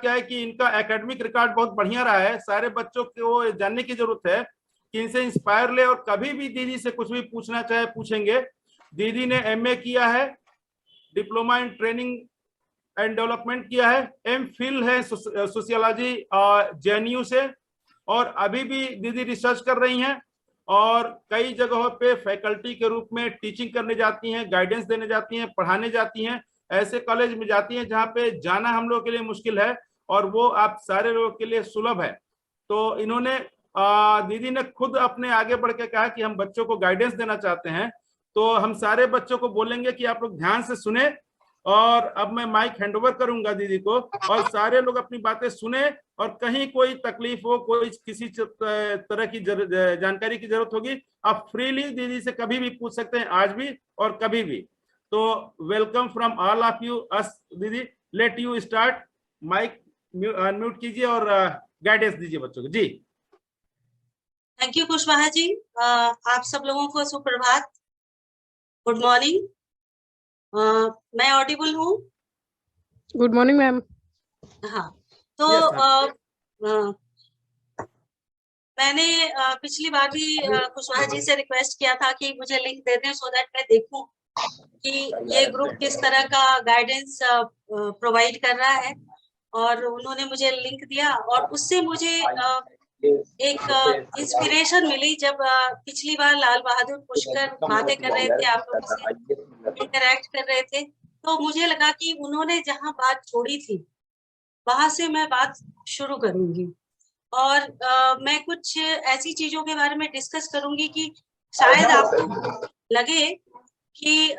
क्या है कि इनका एकेडमिक रिकॉर्ड बहुत बढ़िया रहा है। सारे बच्चों को जानने की जरूरत है कि इनसे इंस्पायर ले, और कभी भी दीदी से कुछ भी पूछना चाहे पूछेंगे। दीदी ने एमए किया है, diploma in training and development किया है, एमफिल है सोशियोलॉजी जेएनयू से, और अभी भी दीदी रिसर्च कर रही हैं और कई जगहों पे फैकल्टी के रूप में टीचिंग करने जाती हैं, गाइडेंस देने जाती हैं, पढ़ाने जाती हैं। ऐसे कॉलेज में जाती हैं जहाँ पे जाना हम लोग के लिए मुश्किल है और वो आप सारे लोगों के लिए सुलभ है। तो इन्होंने दीदी ने खुद अपने आगे बढ़ के कहा कि हम बच्चों को गाइडेंस देना चाहते हैं। तो हम सारे बच्चों को बोलेंगे कि आप लोग ध्यान से सुने, और अब मैं माइक हैंडओवर करूंगा दीदी को, और सारे लोग अपनी बातें सुने, और कहीं कोई तकलीफ हो, कोई किसी तरह की जानकारी की जरूरत होगी, आप फ्रीली दीदी से कभी भी पूछ सकते हैं, आज भी और कभी भी। तो welcome from all of you us दीदी, let you start. Mic unmute कीजिए और गाइडेंस दीजिए बच्चों को जी। Thank you Kushwaha ji. आप सब लोगों को सुप्रभात, गुड मॉर्निंग। मैं ऑडिबल हूँ? Good morning ma'am. हाँ, तो मैंने पिछली बार भी कुशवाहा जी से रिक्वेस्ट किया था कि मुझे लिंक दे दें सो दैट मैं देखूं कि ये ग्रुप किस तरह का गाइडेंस प्रोवाइड कर रहा है, और उन्होंने मुझे लिंक दिया और उससे मुझे एक इंस्पिरेशन मिली। जब पिछली बार लाल बहादुर पुष्कर बातें कर रहे थे, आप लोगों से इंटरेक्ट कर रहे थे, तो मुझे लगा कि उन्होंने जहां बात छोड़ी थी वहां से मैं बात शुरू करूंगी, और मैं कुछ ऐसी चीजों के बारे में डिस्कस करूंगी कि शायद आपको लगे कि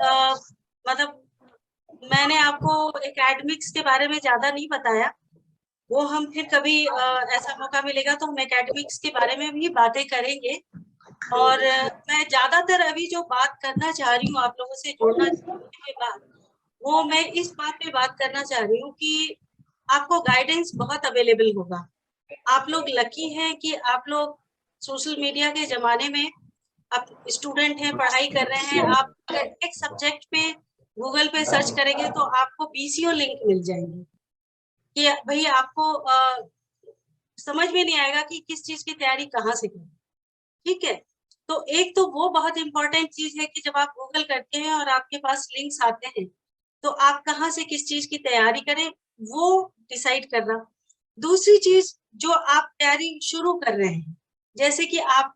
मतलब मैंने आपको एकेडमिक्स के बारे में ज्यादा नहीं बताया। वो हम फिर कभी ऐसा मौका मिलेगा तो हम एकेडमिक्स के बारे में भी बातें करेंगे। और मैं ज्यादातर अभी जो बात करना चाह रही हूँ आप लोगों से जुड़ना के बाद, वो मैं इस बात पे बात करना चाह रही हूँ कि आपको गाइडेंस बहुत अवेलेबल होगा। आप लोग लकी हैं कि आप लोग सोशल मीडिया के जमाने में आप स्टूडेंट हैं, पढ़ाई कर रहे हैं। आप अगर एक सब्जेक्ट पे गूगल पे सर्च करेंगे तो आपको बीसीओ लिंक मिल जाएंगे कि भाई आपको समझ में नहीं आएगा कि किस चीज की तैयारी कहाँ से करें। ठीक है, तो एक तो वो बहुत इंपॉर्टेंट चीज है कि जब आप गूगल करते हैं और आपके पास लिंक्स आते हैं तो आप कहाँ से किस चीज की तैयारी करें वो डिसाइड करना। दूसरी चीज, जो आप तैयारी शुरू कर रहे हैं, जैसे कि आप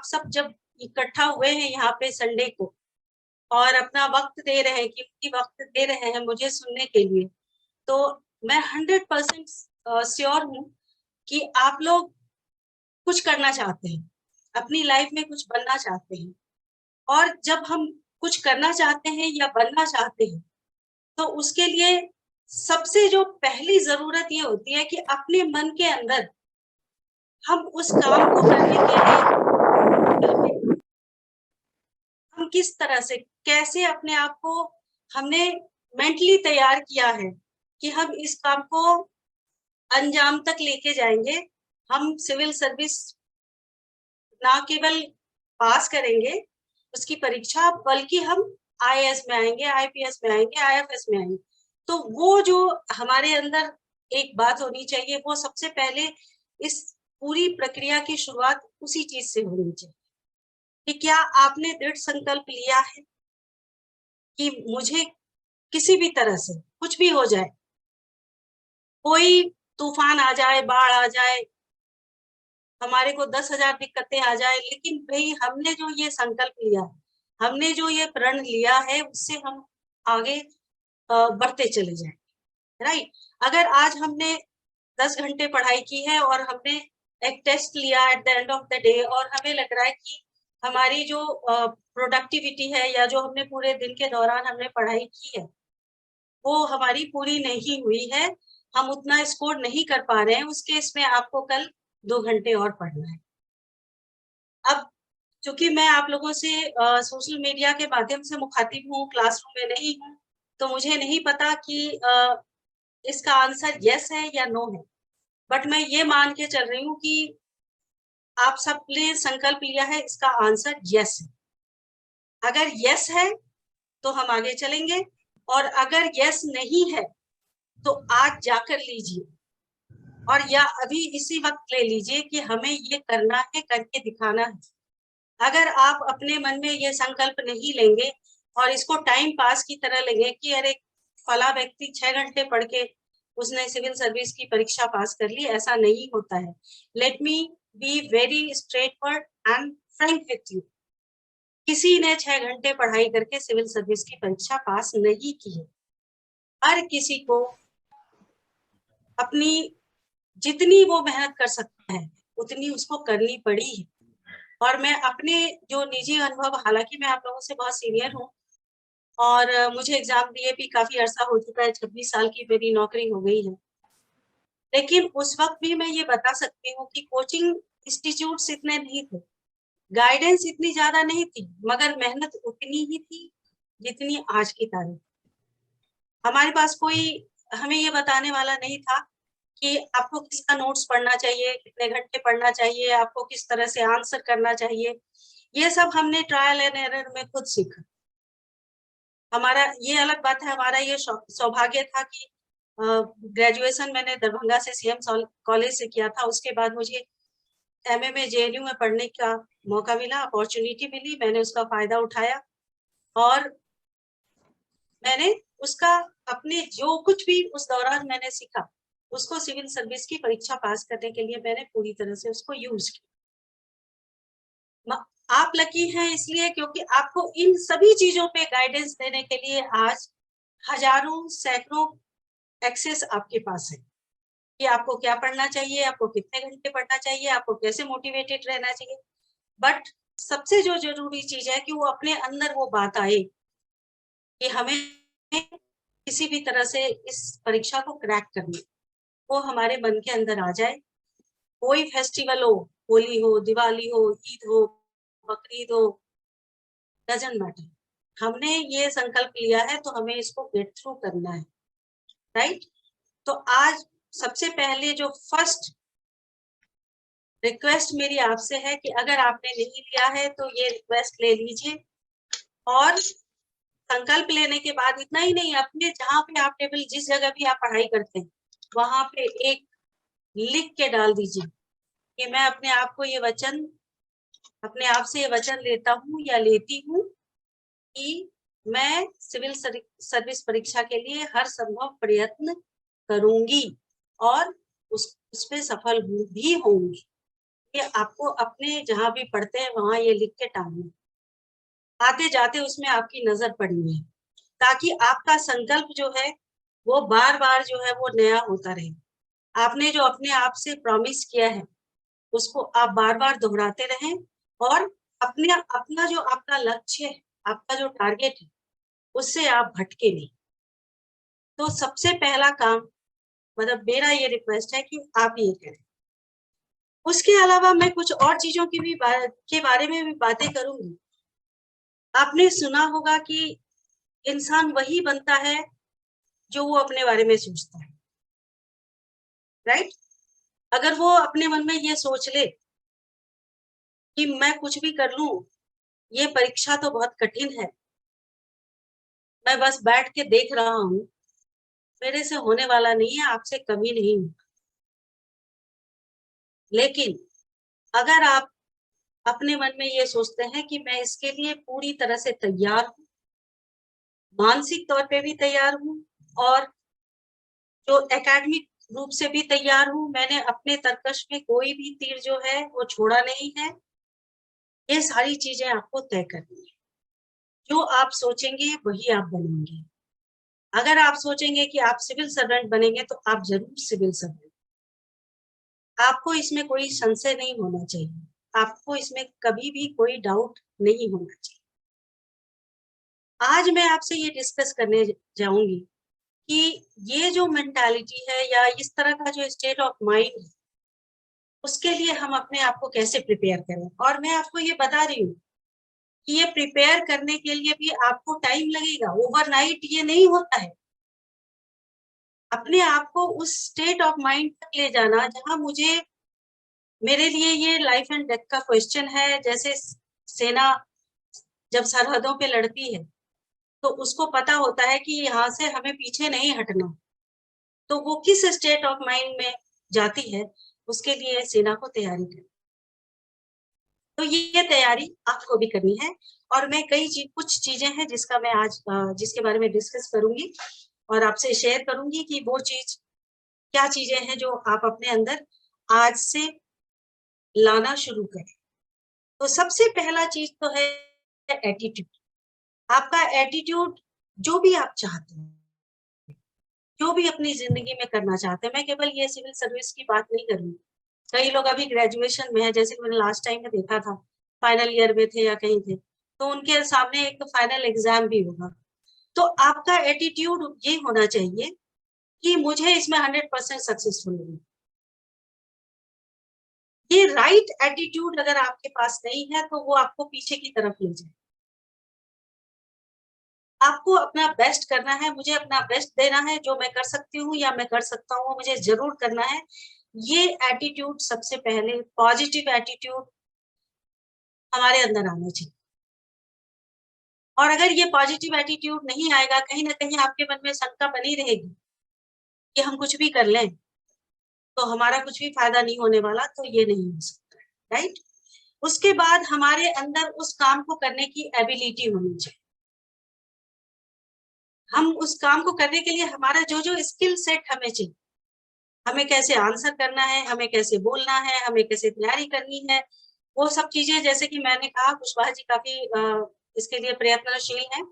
सब जब इकट्ठा हुए हैं यहाँ पे संडे को और अपना वक्त दे रहे हैं, कीमती वक्त दे रहे हैं मुझे सुनने के लिए, तो मैं 100% श्योर हूँ कि आप लोग कुछ करना चाहते हैं, अपनी लाइफ में कुछ बनना चाहते हैं। और जब हम कुछ करना चाहते हैं या बनना चाहते हैं तो उसके लिए सबसे जो पहली जरूरत ये होती है कि अपने मन के अंदर हम उस काम को करने के लिए हम किस तरह से, कैसे अपने आप को हमने मेंटली तैयार किया है कि हम इस काम को अंजाम तक लेके जाएंगे। हम सिविल सर्विस ना केवल पास करेंगे उसकी परीक्षा, बल्कि हम आईएएस में आएंगे, आईपीएस में आएंगे, आईएफएस में आएंगे। तो वो जो हमारे अंदर एक बात होनी चाहिए, वो सबसे पहले इस पूरी प्रक्रिया की शुरुआत उसी चीज से होनी चाहिए कि क्या आपने दृढ़ संकल्प लिया है कि मुझे किसी भी तरह से कुछ भी हो जाए, कोई तूफान आ जाए, बाढ़ आ जाए, हमारे को 10,000 दिक्कतें आ जाए, लेकिन भाई हमने जो ये संकल्प लिया है, हमने जो ये प्रण लिया है, उससे हम आगे बढ़ते चले जाएंगे। राइट। अगर आज हमने 10 घंटे पढ़ाई की है और हमने एक टेस्ट लिया at the end of the day और हमें लग रहा है कि हमारी जो प्रोडक्टिविटी है या जो हमने पूरे दिन के दौरान हमने पढ़ाई की है वो हमारी पूरी नहीं हुई है, हम उतना स्कोर नहीं कर पा रहे हैं, उस केस में आपको कल 2 घंटे और पढ़ना है। अब चूंकि मैं आप लोगों से सोशल मीडिया के माध्यम से मुखातिब हूँ, क्लासरूम में नहीं हूँ, तो मुझे नहीं पता कि इसका आंसर यस है या नो है, बट मैं ये मान के चल रही हूँ कि आप सबने संकल्प लिया है, इसका आंसर यस है। अगर यस है तो हम आगे चलेंगे, और अगर यस नहीं है तो आज जाकर लीजिए, और या अभी इसी वक्त ले लीजिए कि हमें ये करना है, करके दिखाना है। अगर आप अपने मन में ये संकल्प नहीं लेंगे और इसको टाइम पास की तरह लेंगे कि अरे फला व्यक्ति 6 घंटे पढ़ के उसने सिविल सर्विस की परीक्षा पास कर ली, ऐसा नहीं होता है। Let me be very straightforward and Frank with you, किसी ने 6 घंटे पढ़ाई करके सिविल सर्विस की परीक्षा पास नहीं की है। हर किसी को अपनी जितनी वो मेहनत कर सकता है उतनी उसको करनी पड़ी है। और मैं अपने जो निजी अनुभव, हालांकि मैं आप लोगों से बहुत सीनियर हूँ और मुझे एग्जाम दिए भी काफी अरसा हो चुका है, 26 साल की मेरी नौकरी हो गई है, लेकिन उस वक्त भी मैं ये बता सकती हूँ कि कोचिंग इंस्टीट्यूट्स इतने नहीं थे, गाइडेंस इतनी ज्यादा नहीं थी, मगर मेहनत उतनी ही थी जितनी आज की तारीख। हमारे पास कोई हमें ये बताने वाला नहीं था कि आपको किसका नोट्स पढ़ना चाहिए, कितने घंटे पढ़ना चाहिए, आपको किस तरह से आंसर करना चाहिए। ये सब हमने ट्रायल एंड एरर में खुद सीखा। हमारा ये अलग बात है, हमारा ये सौभाग्य था कि ग्रेजुएशन मैंने दरभंगा से सीएम कॉलेज से किया था। उसके बाद मुझे एमए में जेएनयू में पढ़ने का मौका मिला, अपॉर्चुनिटी मिली, मैंने उसका फायदा उठाया और मैंने उसका अपने जो कुछ भी उस दौरान मैंने सीखा उसको सिविल सर्विस की परीक्षा पास करने के लिए मैंने पूरी तरह से उसको यूज किया। आप लकी हैं इसलिए क्योंकि आपको इन सभी चीजों पे गाइडेंस देने के लिए आज हजारों सैकड़ों एक्सेस आपके पास है कि आपको क्या पढ़ना चाहिए, आपको कितने घंटे पढ़ना चाहिए, आपको कैसे मोटिवेटेड रहना चाहिए। बट सबसे जो जरूरी चीज है कि वो अपने अंदर वो बात आए कि हमें किसी भी तरह से इस परीक्षा को क्रैक करना, वो हमारे मन के अंदर आ जाए। कोई फेस्टिवल हो, होली हो, दिवाली हो, ईद हो, बकरीद हो, डजंट मैटर, हमने ये संकल्प लिया है तो हमें इसको गेट थ्रू करना है, राइट। तो आज सबसे पहले जो फर्स्ट रिक्वेस्ट मेरी आपसे है कि अगर आपने नहीं लिया है तो ये रिक्वेस्ट ले लीजिए और संकल्प लेने के बाद इतना ही नहीं, अपने जहाँ पे आप टेबल जिस जगह भी आप पढ़ाई करते हैं वहां पे एक लिख के डाल दीजिए कि मैं अपने आप को ये वचन, अपने आप से ये वचन लेता हूँ या लेती हूँ कि मैं सिविल सर्विस परीक्षा के लिए हर संभव प्रयत्न करूंगी और उस पे सफल भी होंगी। ये आपको अपने जहां भी पढ़ते हैं वहां ये लिख के टालना, आते जाते उसमें आपकी नजर पड़नी है ताकि आपका संकल्प जो है वो बार बार जो है वो नया होता रहे। आपने जो अपने आप से प्रॉमिस किया है उसको आप बार बार दोहराते रहें और अपना जो आपका लक्ष्य है, आपका जो टारगेट है उससे आप भटके नहीं। तो सबसे पहला काम, मतलब मेरा ये रिक्वेस्ट है कि आप ये करें। उसके अलावा मैं कुछ और चीजों की भी के बारे में भी बातें करूंगी। आपने सुना होगा कि इंसान वही बनता है जो वो अपने बारे में सोचता है, राइट। अगर वो अपने मन में ये सोच ले कि मैं कुछ भी कर लूं, ये परीक्षा तो बहुत कठिन है, मैं बस बैठ के देख रहा हूं, मेरे से होने वाला नहीं है, आपसे कमी नहीं। लेकिन अगर आप अपने मन में ये सोचते हैं कि मैं इसके लिए पूरी तरह से तैयार हूँ, मानसिक तौर पे भी तैयार हूँ और जो एकेडमिक रूप से भी तैयार हूँ, मैंने अपने तरकश में कोई भी तीर जो है वो छोड़ा नहीं है, ये सारी चीजें आपको तय करनी है। जो आप सोचेंगे वही आप बनेंगे। अगर आप सोचेंगे कि आप सिविल सर्वेंट बनेंगे तो आप जरूर सिविल सर्वेंट, आपको इसमें कोई संशय नहीं होना चाहिए, आपको इसमें कभी भी कोई डाउट नहीं होना चाहिए। आज मैं आपसे ये डिस्कस करने जाऊंगी कि ये जो मेंटालिटी है या इस तरह का जो स्टेट ऑफ माइंड है उसके लिए हम अपने आप को कैसे प्रिपेयर करें। और मैं आपको ये बता रही हूँ कि ये प्रिपेयर करने के लिए भी आपको टाइम लगेगा, ओवरनाइट ये नहीं होता है। अपने आप को उस स्टेट ऑफ माइंड तक ले जाना जहां मुझे, मेरे लिए ये लाइफ एंड डेथ का क्वेश्चन है। जैसे सेना जब सरहदों पे लड़ती है तो उसको पता होता है कि यहाँ से हमें पीछे नहीं हटना, तो वो किस स्टेट ऑफ माइंड में जाती है उसके लिए सेना को तैयारी करनी। तो ये तैयारी आपको भी करनी है। और मैं कुछ चीजें हैं जिसका मैं आज जिसके बारे में डिस्कस करूंगी और आपसे शेयर करूंगी कि वो चीज क्या चीजें हैं जो आप अपने अंदर आज से लाना शुरू करें। तो सबसे पहला चीज तो है एटीट्यूड। आपका एटीट्यूड, जो भी आप चाहते हैं, जो भी अपनी जिंदगी में करना चाहते हैं, मैं केवल ये सिविल सर्विस की बात नहीं कर रही। कई लोग अभी ग्रेजुएशन में है, जैसे कि मैंने लास्ट टाइम में देखा था, फाइनल ईयर में थे या कहीं थे, तो उनके सामने एक फाइनल एग्जाम भी होगा। तो आपका एटीट्यूड ये होना चाहिए कि मुझे इसमें 100% सक्सेसफुल होना। ये राइट एटीट्यूड अगर आपके पास नहीं है तो वो आपको पीछे की तरफ ले जाए। आपको अपना बेस्ट करना है, मुझे अपना बेस्ट देना है, जो मैं कर सकती हूँ या मैं कर सकता हूँ मुझे जरूर करना है। ये एटीट्यूड सबसे पहले, पॉजिटिव एटीट्यूड हमारे अंदर आना चाहिए। और अगर ये पॉजिटिव एटीट्यूड नहीं आएगा, कहीं ना कहीं आपके मन में शंका बनी रहेगी कि हम कुछ भी कर लें तो हमारा कुछ भी फायदा नहीं होने वाला, तो ये नहीं हो सकता, राइट। उसके बाद हमारे अंदर उस काम को करने की एबिलिटी होनी चाहिए। हम उस काम को करने के लिए हमारा जो जो स्किल सेट हमें चाहिए, हमें कैसे आंसर करना है, हमें कैसे बोलना है, हमें कैसे तैयारी करनी है, वो सब चीजें, जैसे कि मैंने कहा कुशवाहा जी काफी इसके लिए प्रयत्नशील हैं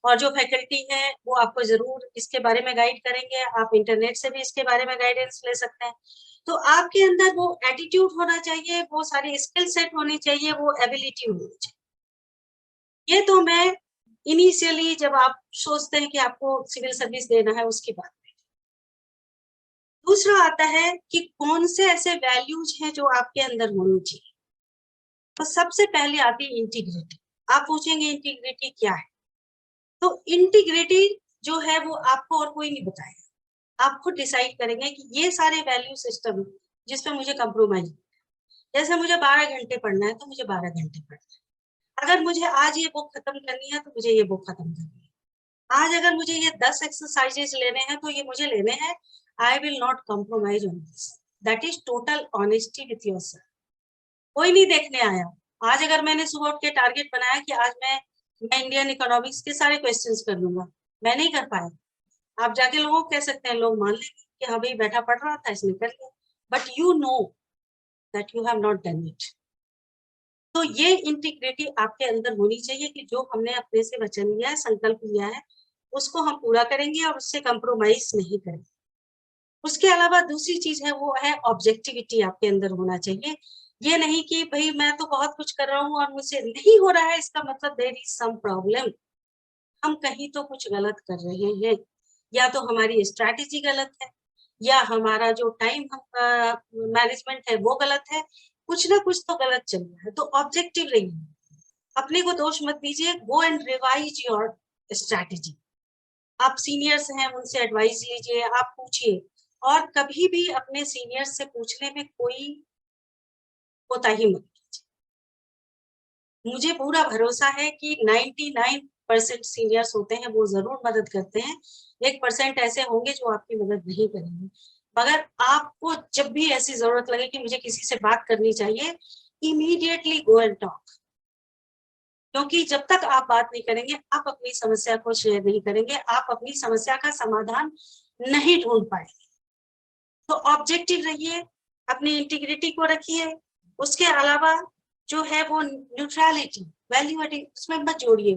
और जो फैकल्टी है वो आपको जरूर इसके बारे में गाइड करेंगे। आप इंटरनेट से भी इसके बारे में गाइडेंस ले सकते हैं। तो आपके अंदर वो एटीट्यूड होना चाहिए, वो सारी स्किल सेट होनी चाहिए, वो एबिलिटी होनी चाहिए। ये तो मैं इनिशियली जब आप सोचते हैं कि आपको सिविल सर्विस देना है उसकी बात। दूसरा आता है कि कौन से ऐसे वैल्यूज हैं जो आपके अंदर होनी चाहिए। तो सबसे पहले आती है इंटीग्रिटी। आप पूछेंगे इंटीग्रिटी क्या है, तो इंटीग्रिटी जो है वो आपको और कोई नहीं बताएगा। आप खुद डिसाइड करेंगे कि ये सारे वैल्यू सिस्टम जिसपे मुझे कंप्रोमाइज, जैसे मुझे 12 घंटे पढ़ना है तो मुझे 12 घंटे पढ़ना है। अगर मुझे आज ये बुक खत्म करनी है तो मुझे ये बुक खत्म करनी है। आज अगर मुझे ये 10 एक्सरसाइजेस लेने हैं तो ये मुझे लेने हैं। I will not compromise on this. That is total honesty with yourself. कोई नहीं देखने आया। आज अगर मैंने सुबह उठ के टारगेट बनाया कि आज मैं इंडियन इकोनॉमिक्स के सारे क्वेश्चंस कर लूंगा, मैं नहीं कर पाया। आप जाके लोगों को कह सकते हैं, लोग मान लेंगे कि हाँ भाई बैठा पढ़ रहा था इसने कर लिया, but you know that you have not done it. तो ये इंटीग्रिटी आपके अंदर होनी चाहिए कि जो हमने अपने से वचन लिया है, संकल्प लिया है, उसको हम पूरा करेंगे और उससे कंप्रोमाइज नहीं करेंगे। उसके अलावा दूसरी चीज है वो है ऑब्जेक्टिविटी आपके अंदर होना चाहिए। ये नहीं कि भाई मैं तो बहुत कुछ कर रहा हूँ और मुझसे नहीं हो रहा है, इसका मतलब देयर इज सम प्रॉब्लम। हम कहीं तो कुछ गलत कर रहे हैं, या तो हमारी स्ट्रैटेजी गलत है, या हमारा जो टाइम मैनेजमेंट है वो गलत है। कुछ ना कुछ तो गलत चल रहा है। तो ऑब्जेक्टिव रहिए, अपने को दोष मत दीजिए। Go and revise your strategy. आप सीनियर्स हैं, उनसे एडवाइस लीजिए, आप पूछिए। और कभी भी अपने सीनियर्स से पूछने में कोई कोताही मत कीजिए। मुझे पूरा भरोसा है कि 99% सीनियर्स होते हैं वो जरूर मदद करते हैं। 1% ऐसे होंगे जो आपकी मदद नहीं करेंगे। मगर आपको जब भी ऐसी जरूरत लगे कि मुझे किसी से बात करनी चाहिए, इमीडिएटली गो एंड टॉक। क्योंकि जब तक आप बात नहीं करेंगे, आप अपनी समस्या को शेयर नहीं करेंगे, आप अपनी समस्या का समाधान नहीं ढूंढ पाएंगे। तो ऑब्जेक्टिव रहिए, अपनी इंटीग्रिटी को रखिए। उसके अलावा जो है वो न्यूट्रलिटी, वैल्यू एडिशन, उसमें मत जोड़िए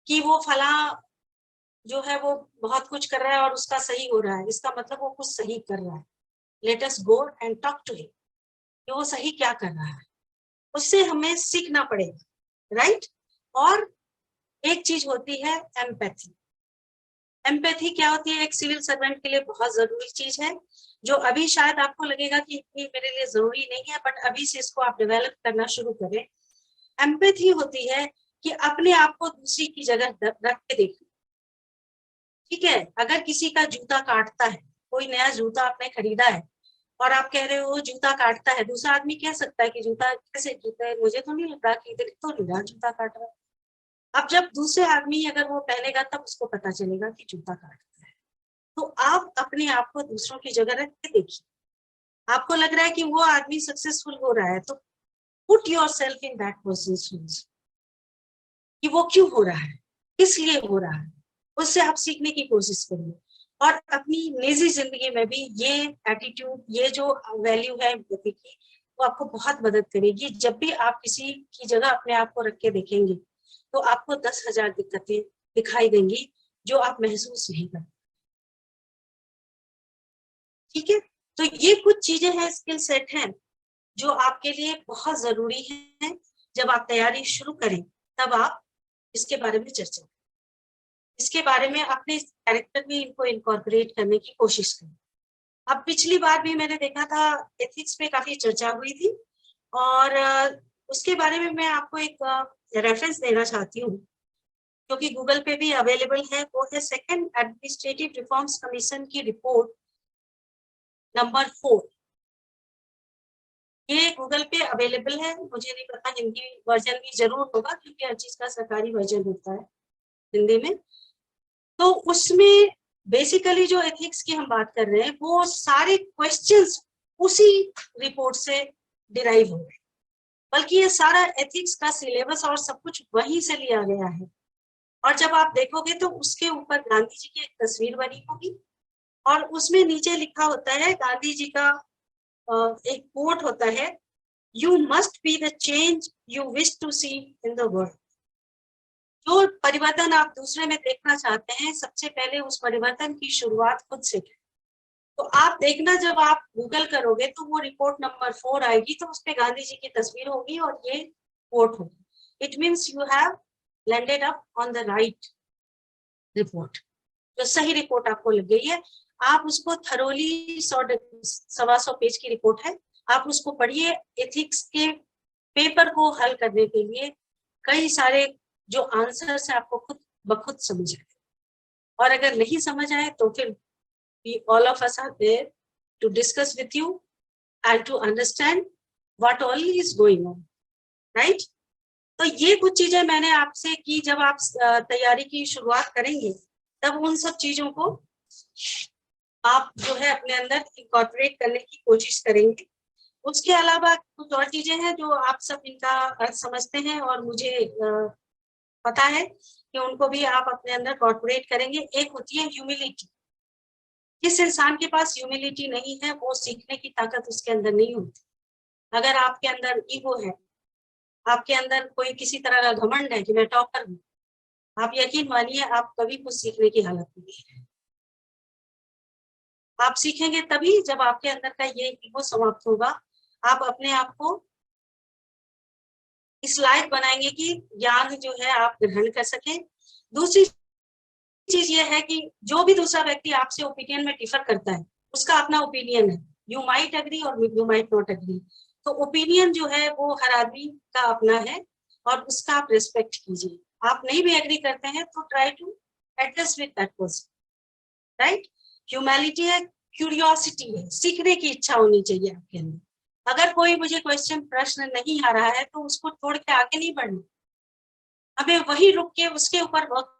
कि वो फला जो है वो बहुत कुछ कर रहा है और उसका सही हो रहा है, इसका मतलब वो कुछ सही कर रहा है। Let us go and talk to him कि वो सही क्या कर रहा है, उससे हमें सीखना पड़ेगा, राइट। और एक चीज होती है एम्पैथी। एम्पैथी क्या होती है? एक सिविल सर्वेंट के लिए बहुत जरूरी चीज है, जो अभी शायद आपको लगेगा कि इतनी मेरे लिए जरूरी नहीं है, बट अभी से इसको आप डेवलप करना शुरू करें। एम्पैथी होती है कि अपने आप को दूसरी की जगह रख के देखना। ठीक है, अगर किसी का जूता काटता है, कोई नया जूता आपने खरीदा है और आप कह रहे हो जूता काटता है, दूसरा आदमी कह सकता है कि जूता कैसे, जूता मुझे तो नहीं लग रहा कि इधर तो नहीं जूता काट रहा है। अब जब दूसरे आदमी अगर वो पहनेगा तब उसको पता चलेगा कि जूता काटता है। तो आप अपने आप को दूसरों की जगह रख के देखिए। आपको लग रहा है कि वो आदमी सक्सेसफुल हो रहा है, तो put yourself in that persons shoes, कि वो क्यों हो रहा है, किस लिए हो रहा है, उससे आप सीखने की कोशिश करिए। और अपनी निजी जिंदगी में भी ये एटीट्यूड, ये जो वैल्यू है एम्पैथी की, वो आपको बहुत मदद करेगी। जब भी आप किसी की जगह अपने आप को रख के देखेंगे तो आपको 10,000 दिक्कतें दिखाई देंगी जो आप महसूस नहीं करते। ठीक है, तो ये कुछ चीजें हैं, स्किल सेट हैं जो आपके लिए बहुत जरूरी है। जब आप तैयारी शुरू करें तब आप इसके बारे में चर्चा करें, इसके बारे में अपने कैरेक्टर में इनको इनकॉर्पोरेट करने की कोशिश करें। अब पिछली बार भी मैंने देखा था एथिक्स पे काफी चर्चा हुई थी, और उसके बारे में मैं आपको एक रेफरेंस देना चाहती हूँ, क्योंकि गूगल पे भी अवेलेबल है। वो है सेकंड एडमिनिस्ट्रेटिव रिफॉर्म्स कमीशन की रिपोर्ट नंबर 4। ये गूगल पे अवेलेबल है, मुझे नहीं पता हिंदी वर्जन भी जरूर होगा, क्योंकि हर चीज का सरकारी वर्जन होता है हिंदी में। तो उसमें बेसिकली जो एथिक्स की हम बात कर रहे हैं, वो सारे क्वेश्चंस उसी रिपोर्ट से डिराइव हो गए, बल्कि ये सारा एथिक्स का सिलेबस और सब कुछ वहीं से लिया गया है। और जब आप देखोगे तो उसके ऊपर गांधी जी की एक तस्वीर बनी होगी, और उसमें नीचे लिखा होता है, गांधी जी का एक कोट होता है, you must be the change you wish to see in the world. जो परिवर्तन आप दूसरे में देखना चाहते हैं, सबसे पहले उस परिवर्तन की शुरुआत खुद से करें। तो आप देखना, जब आप गूगल करोगे तो वो रिपोर्ट नंबर 4 आएगी, तो उसपे गांधी जी की तस्वीर होगी और ये कोट होगी। It means you have landed up on the right report, जो सही रिपोर्ट आपको लग गई है। आप उसको थरोली 100-125 पेज की रिपोर्ट है, आप उसको पढ़िए। एथिक्स के पेपर को हल करने के लिए कई सारे जो आंसर्स है आपको खुद बखुद समझ आए, और अगर नहीं समझ आए तो फिर we all of us are there to discuss with you and to understand what all is going on, right? तो ये कुछ चीजें मैंने आपसे की। जब आप तैयारी की शुरुआत करेंगे तब उन सब चीजों को आप जो है अपने अंदर इंकॉर्पोरेट करने की कोशिश करेंगे। उसके अलावा कुछ और चीजें हैं जो आप सब इनका अर्थ समझते हैं, और मुझे पता है कि उनको भी आप अपने अंदर कॉर्पोरेट करेंगे। एक होती है ह्यूमिलिटी। जिस इंसान के पास ह्यूमिलिटी नहीं है, वो सीखने की ताकत उसके अंदर नहीं होती। अगर आपके अंदर ईगो है, आपके अंदर कोई किसी तरह का घमंड है कि मैं टॉपर हूँ, आप यकीन मानिए आप कभी कुछ सीखने की हालत में नहीं है। आप सीखेंगे तभी जब आपके अंदर का ये ईगो समाप्त होगा। आप अपने आप को इस लायक बनाएंगे कि ज्ञान जो है आप ग्रहण कर सके। दूसरी चीज ये है कि जो भी दूसरा व्यक्ति आपसे ओपिनियन में डिफर करता है, उसका अपना ओपिनियन है। यू माइट एग्री और यू माइट नॉट एग्री। तो ओपिनियन जो है वो हर आदमी का अपना है, और उसका आप रिस्पेक्ट कीजिए। आप नहीं भी एग्री करते हैं तो try to adjust with that person, right? Humanity है, क्यूरियोसिटी है, सीखने की इच्छा होनी चाहिए आपके अंदर। अगर कोई मुझे क्वेश्चन प्रश्न नहीं आ रहा है तो उसको छोड़ के आगे नहीं बढ़ना, हमें वही रुक के उसके ऊपर वर्क